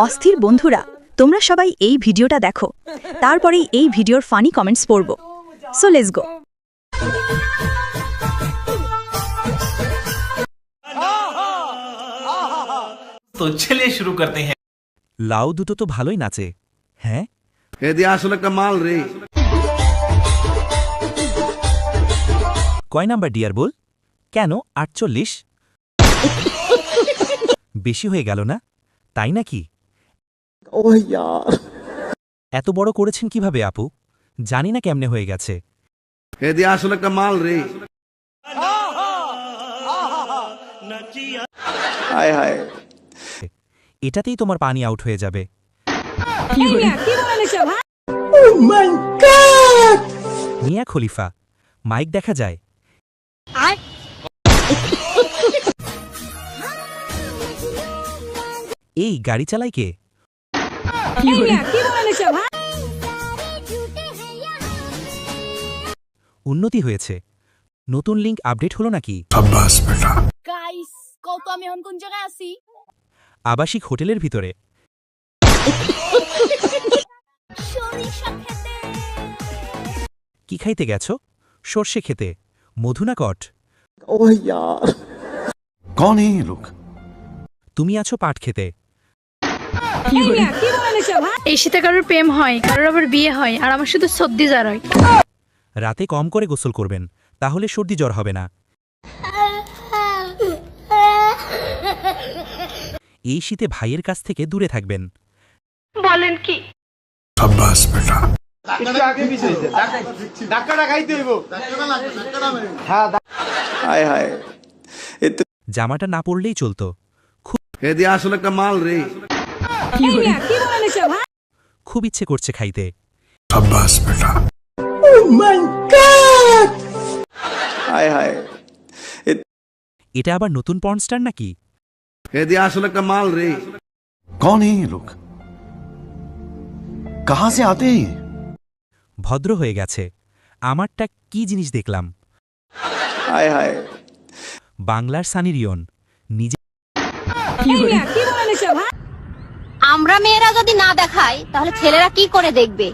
অস্থির বন্ধুরা, তোমরা সবাই এই ভিডিওটা দেখো, তারপরেই এই ভিডিওর ফানি কমেন্টস পড়ব। So let's go. तो चलिए शुरू करते हैं। লাউ দুটো তো ভালোই নাচে। হ্যাঁ, এদি আসলে কামাল রে। কয় নাম্বার ডিয়ার বল? কেন 48? বেশি হয়ে গেল না, তাই নাকি? এত বড় করেছেন কিভাবে আপু? জানি না কেমনে হয়ে গেছে। এদি আসলে কামাল রে। হায় হায়, এটাতেই তোমার পানি আউট হয়ে যাবে। মিয়া খলিফা, মাইক দেখা যায়? এই গাড়ি চালায় কে? উন্নতি হয়েছে। নতুন লিংক আপডেট হলো নাকি? গাইস, কত আমি এখন কোন জায়গায় আছি? আবাসিক হোটেলের ভিতরে। সরিষা খেতে। কি খাইতে গেছো? সর্ষে খেতে? মধু না কট? कौन है ये लोग? তুমি আছো পাট খেতে। এই শীতে কারোর প্রেম হয়, কারোর আবার বিয়ে হয়, আর আমার শুধু সর্দি জ্বর হয়। রাতে কম করে গোসল করবেন, তাহলে সর্দি জ্বর হবে না। এই শীতে ভাইয়ের কাছ থেকে দূরে থাকবেন। বলেন কি? हाय हाय, জামাটা না পরলেই চলতো। এদি আসলে কামাল রে। খুব ইচ্ছে করছে খাইতে। हाय हाय, এটা আবার নতুন পর্নস্টার নাকি? এদি আসলে কামাল রে। कौन है ये लोग? कहां से आते हैं ये? ভদ্র হয়ে গেছে। আমারটা কি জিনিস দেখলাম? हाय हाय, বাংলার সানি লিওন নিজে। আমরা মেয়েরা যদি না দেখাই তাহলে ছেলেরা কি করে দেখবে?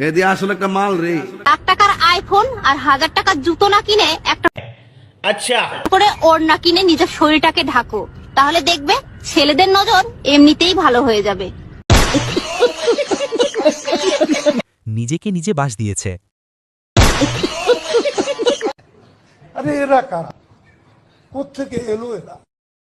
এদি আসলে কামাল রে। লাখ টাকার আইফোন আর 1000 টাকার জুতো না কিনে একটা করে ওড়না কিনে নিজের শরীরটাকে ঢাকো, তাহলে দেখবে ছেলেদের নজর এমনিতেই ভালো হয়ে যাবে। নিজেকে নিজে বাস দিয়েছে। আরে এরা কারা? কোত্থেকে এলো এরা?